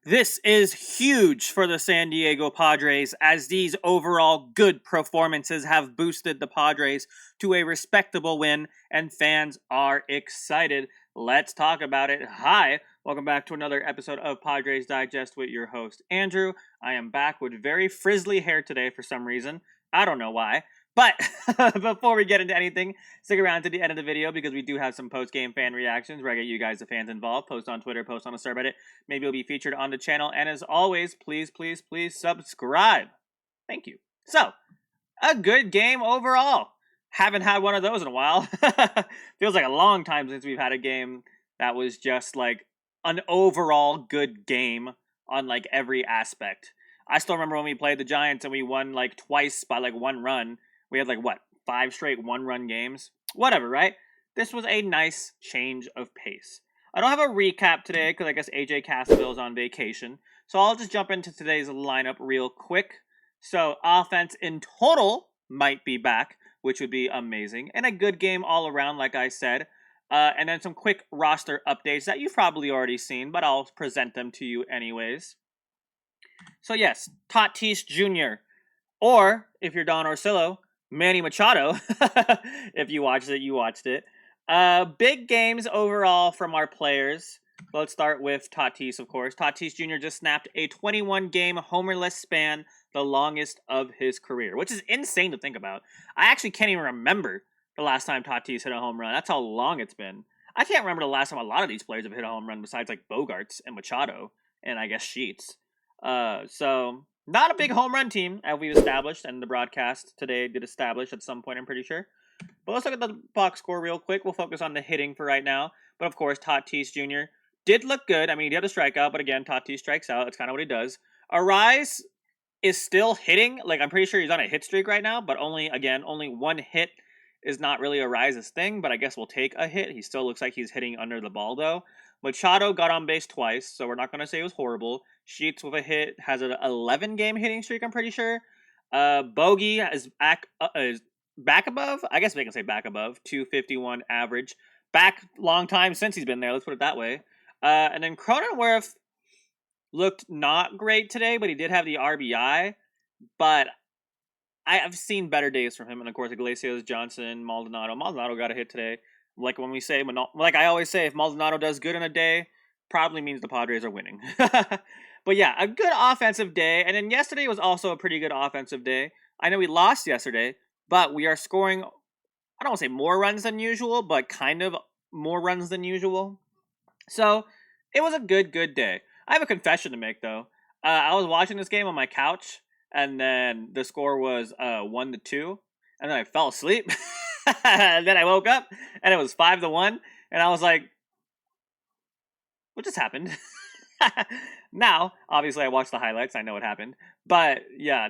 This is huge for the San Diego Padres as these overall good performances have boosted the Padres to a respectable win and fans are excited. Let's talk about it. Hi, welcome back to another episode of Padres Digest with your host Andrew. I am back with very frizzly hair today for some reason. I don't know why. But before we get into anything, stick around to the end of the video because we do have some post-game fan reactions where I get you guys, the fans, involved. Post on Twitter, post on the subreddit. Maybe it'll be featured on the channel. And as always, please subscribe. Thank you. So, a good game overall. Haven't had one of those in a while. Feels like a long time since we've had a game that was just like an overall good game on like every aspect. I still remember when we played the Giants and we won like twice by like one run. We had like, what, 5 straight one-run games? Whatever, right? This was a nice change of pace. I don't have a recap today because I guess AJ Cassaville's on vacation. So I'll just jump into today's lineup real quick. So offense in total might be back, which would be amazing. And a good game all around, like I said. And then some quick roster updates that you've probably already seen, but I'll present them to you anyways. So yes, Tatis Jr. Or, if you're Don Orsillo, Manny Machado. If you watched it, you watched it. Big games overall from our players. Let's start with Tatis, of course. Tatis Jr. just snapped a 21-game homerless span, the longest of his career, which is insane to think about. I actually can't even remember the last time Tatis hit a home run. That's how long it's been. I can't remember the last time a lot of these players have hit a home run besides like Bogaerts and Machado and I guess Shildt. So not a big home run team, as we've established, and the broadcast today did establish at some point, I'm pretty sure. But let's look at the box score real quick. We'll focus on the hitting for right now. But of course, Tatis Jr. did look good. I mean, he had a strikeout, but again, Tatis strikes out. That's kind of what he does. Arraez is still hitting. Like, I'm pretty sure he's on a hit streak right now, but only one hit is not really Arraez's thing, but I guess we'll take a hit. He still looks like he's hitting under the ball, though. Machado got on base twice, so we're not going to say it was horrible. Sheets with a hit has an 11-game hitting streak, I'm pretty sure. Bogey is back above. I guess we can say back above. 251 average. Back long time since he's been there, let's put it that way. And then Cronenworth looked not great today, but he did have the RBI. But I've seen better days from him. And of course, Iglesias, Johnson, Maldonado. Maldonado got a hit today. Like when we say, like I always say, if Maldonado does good in a day, probably means the Padres are winning. But yeah, a good offensive day. And then yesterday was also a pretty good offensive day. I know we lost yesterday, but we are scoring, I don't want to say more runs than usual, but kind of more runs than usual. So it was a good day. I have a confession to make, though. I was watching this game on my couch, and then the score was 1-2, and then I fell asleep. And then I woke up, and it was 5-1, and I was like, what just happened? Now, obviously, I watched the highlights. I know what happened. But, yeah,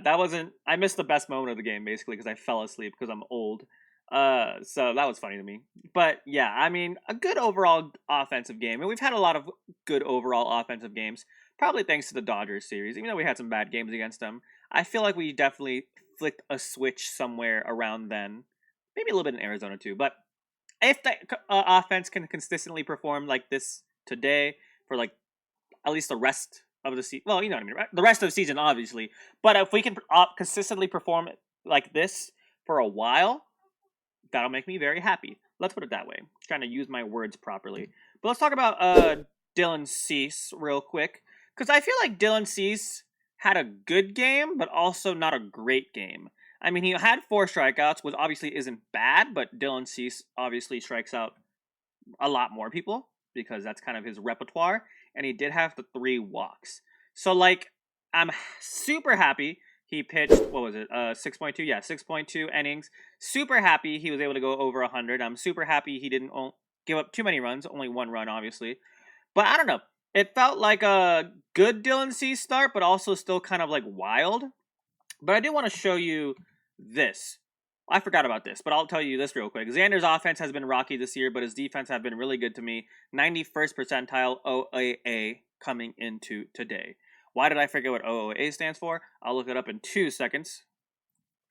I missed the best moment of the game, basically, because I fell asleep because I'm old. So that was funny to me. But, yeah, I mean, a good overall offensive game. And we've had a lot of good overall offensive games, probably thanks to the Dodgers series. Even though we had some bad games against them, I feel like we definitely flicked a switch somewhere around then. Maybe a little bit in Arizona, too. But if the offense can consistently perform like this today for, like, at least the rest of the season. Well, you know what I mean, right? The rest of the season, obviously. But if we can consistently perform like this for a while, that'll make me very happy. Let's put it that way. I'm trying to use my words properly. But let's talk about Dylan Cease real quick. Because I feel like Dylan Cease had a good game, but also not a great game. I mean, he had 4 strikeouts, which obviously isn't bad, but Dylan Cease obviously strikes out a lot more people because that's kind of his repertoire. And he did have the 3 walks. So, like, I'm super happy he pitched, 6.2? Yeah, 6.2 innings. Super happy he was able to go over 100. I'm super happy he didn't give up too many runs. Only 1 run, obviously. But I don't know. It felt like a good Dylan Cease start, but also still kind of, like, wild. But I do want to show you this. I forgot about this, but I'll tell you this real quick. Xander's offense has been rocky this year, but his defense have been really good to me. 91st percentile OAA coming into today. Why did I forget what OAA stands for? I'll look it up in 2 seconds.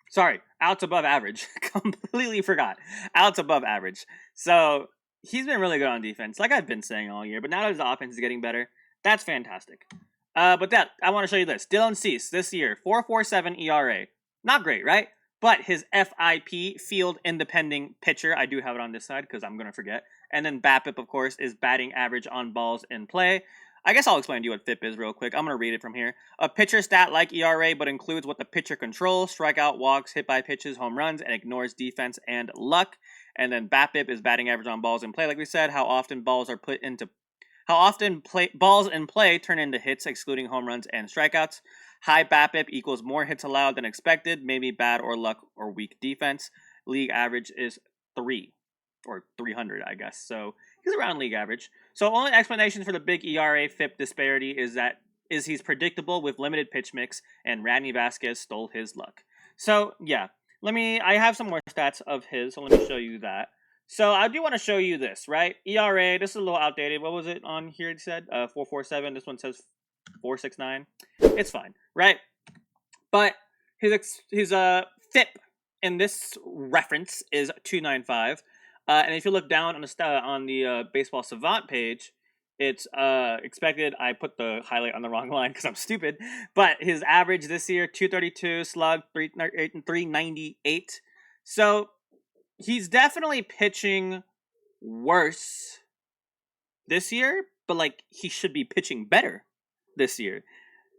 Sorry, outs above average. Completely forgot. Outs above average. So he's been really good on defense, like I've been saying all year. But now that his offense is getting better, that's fantastic. But that I want to show you this. Dylan Cease this year, 4.47 ERA. Not great, right? But his FIP, field independent pitcher, I do have it on this side because I'm gonna forget. And then BAPIP, of course, is batting average on balls in play. I guess I'll explain to you what FIP is real quick. I'm gonna read it from here. A pitcher stat like ERA, but includes what the pitcher controls: strikeout, walks, hit by pitches, home runs, and ignores defense and luck. And then BAPIP is batting average on balls in play, like we said. How often balls in play turn into hits, excluding home runs and strikeouts. High BAPIP equals more hits allowed than expected, maybe bad or luck or weak defense. League average is 3, or 300, I guess. So he's around league average. So only explanation for the big ERA FIP disparity is he's predictable with limited pitch mix, and Randy Vasquez stole his luck. So yeah, I have some more stats of his, so let me show you that. So I do want to show you this, right? ERA, this is a little outdated. What was it on here? It said 4.47. This one says 4.69. It's fine, right? But his FIP in this reference is 2.95. And if you look down on the Baseball Savant page, it's expected. I put the highlight on the wrong line because I'm stupid. But his average this year, 232, slug 398. So he's definitely pitching worse this year, but like he should be pitching better this year,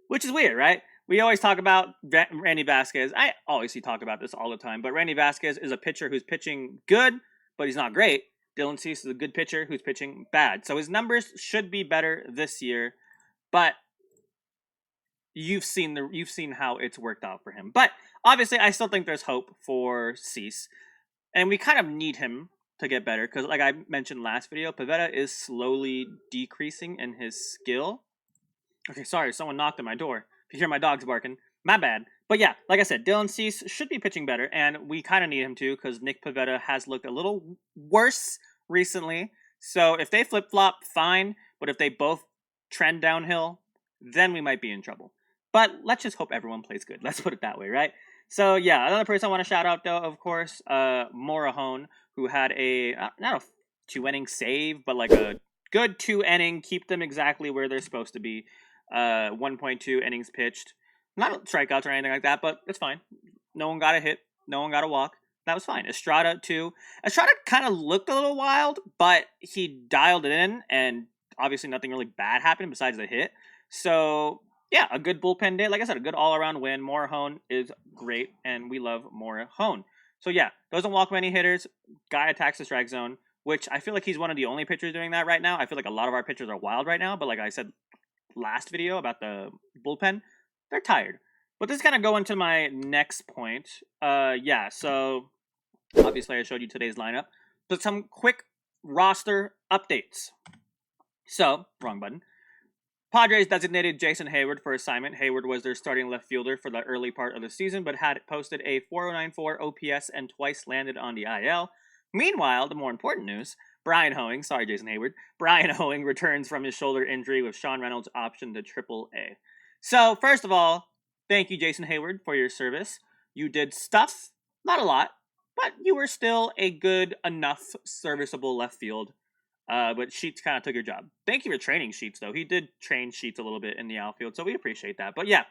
which is weird, right? We always talk about Randy Vasquez. I always talk about this all the time, but Randy Vasquez is a pitcher who's pitching good, but he's not great. Dylan Cease is a good pitcher who's pitching bad. So his numbers should be better this year, but you've seen how it's worked out for him. But obviously, I still think there's hope for Cease. And we kind of need him to get better because, like I mentioned last video, Pivetta is slowly decreasing in his skill. Okay, sorry, someone knocked on my door. If you hear my dogs barking, my bad. But yeah, like I said, Dylan Cease should be pitching better, and we kind of need him to because Nick Pivetta has looked a little worse recently. So if they flip-flop, fine. But if they both trend downhill, then we might be in trouble. But let's just hope everyone plays good. Let's put it that way, right? So yeah, another person I want to shout out though, of course, Morahone, who had not a 2-inning save, but like a good 2-inning, keep them exactly where they're supposed to be. 1.2 innings pitched, not strikeouts or anything like that, but it's fine. No one got a hit, no one got a walk. That was fine. Estrada too. Estrada kind of looked a little wild, but he dialed it in, and obviously nothing really bad happened besides the hit. So yeah, a good bullpen day. Like I said, a good all-around win. Morahone is great, and we love Morahone. So yeah, doesn't walk many hitters. Guy attacks the strike zone, which I feel like he's one of the only pitchers doing that right now. I feel like a lot of our pitchers are wild right now, but like I said last video about the bullpen, they're tired. But this is going to go into my next point. Yeah, so obviously I showed you today's lineup, but some quick roster updates. So, wrong button. Padres designated Jason Heyward for assignment. Heyward was their starting left fielder for the early part of the season, but had posted a 4.094 OPS and twice landed on the IL. Meanwhile, the more important news, Brian Hoeing returns from his shoulder injury with Sean Reynolds option to AAA. So, first of all, thank you, Jason Heyward, for your service. You did stuff, not a lot, but you were still a good enough serviceable left field. But Sheets kind of took your job. Thank you for training Sheets, though. He did train Sheets a little bit in the outfield, so we appreciate that. But yeah,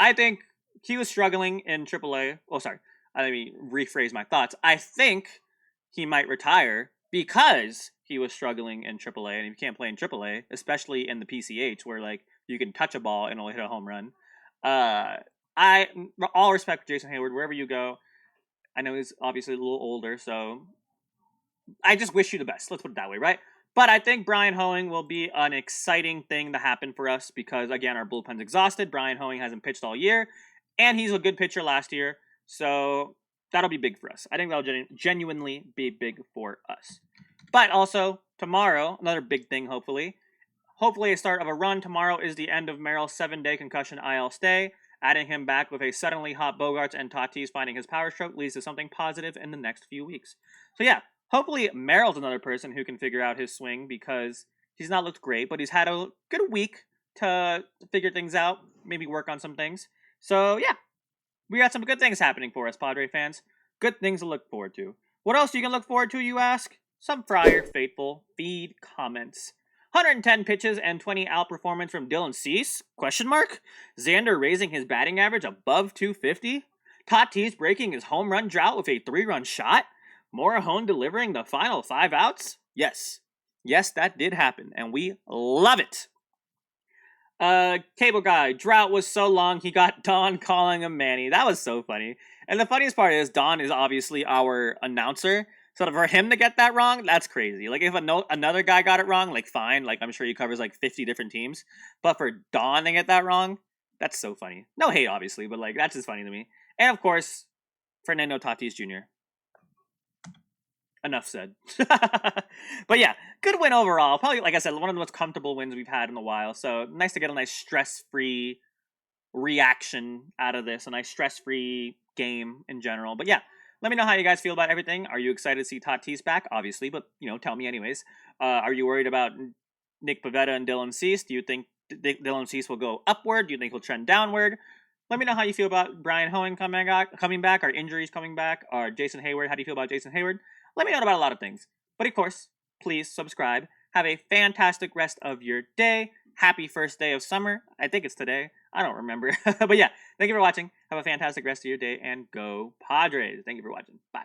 I think he was struggling in AAA. Oh, sorry. Let me rephrase my thoughts. I think he might retire because he was struggling in AAA, and if you can't play in AAA, especially in the PCH, where like you can touch a ball and it'll hit a home run. All respect for Jason Heyward, wherever you go. I know he's obviously a little older, so I just wish you the best. Let's put it that way, right? But I think Brian Hoeing will be an exciting thing to happen for us because, again, our bullpen's exhausted. Brian Hoeing hasn't pitched all year, and he's a good pitcher last year. So that'll be big for us. I think that'll genuinely be big for us. But also, tomorrow, another big thing, hopefully a start of a run. Tomorrow is the end of Merrill's 7-day concussion IL stay. Adding him back with a suddenly hot Bogaerts and Tatis finding his power stroke leads to something positive in the next few weeks. So yeah, hopefully Merrill's another person who can figure out his swing because he's not looked great, but he's had a good week to figure things out, maybe work on some things. So yeah, we got some good things happening for us, Padre fans. Good things to look forward to. What else you can look forward to, you ask? Some Friar Faithful feed comments. 110 pitches and 20 outperformance from Dylan Cease? Question mark. Xander raising his batting average above 250? Tatis breaking his home run drought with a 3-run shot? Morahone delivering the final 5 outs? Yes. Yes, that did happen, and we love it. Cable Guy, drought was so long he got Don calling him Manny. That was so funny. And the funniest part is Don is obviously our announcer. So for him to get that wrong, that's crazy. Like if another guy got it wrong, like fine. Like I'm sure he covers like 50 different teams. But for Don to get that wrong, that's so funny. No hate, obviously, but like that's just funny to me. And of course, Fernando Tatis Jr. Enough said. But yeah, good win overall. Probably, like I said, one of the most comfortable wins we've had in a while. So nice to get a nice stress-free reaction out of this. A nice stress-free game in general. But yeah, let me know how you guys feel about everything. Are you excited to see Tatis back? Obviously, but, you know, tell me anyways. Are you worried about Nick Pivetta and Dylan Cease? Do you think Dylan Cease will go upward? Do you think he'll trend downward? Let me know how you feel about Brian Hoeing coming back. Are injuries coming back? Or Jason Hayward? How do you feel about Jason Hayward? Let me know about a lot of things. But of course, please subscribe. Have a fantastic rest of your day. Happy first day of summer. I think it's today. I don't remember. But yeah, thank you for watching. Have a fantastic rest of your day and go Padres. Thank you for watching. Bye.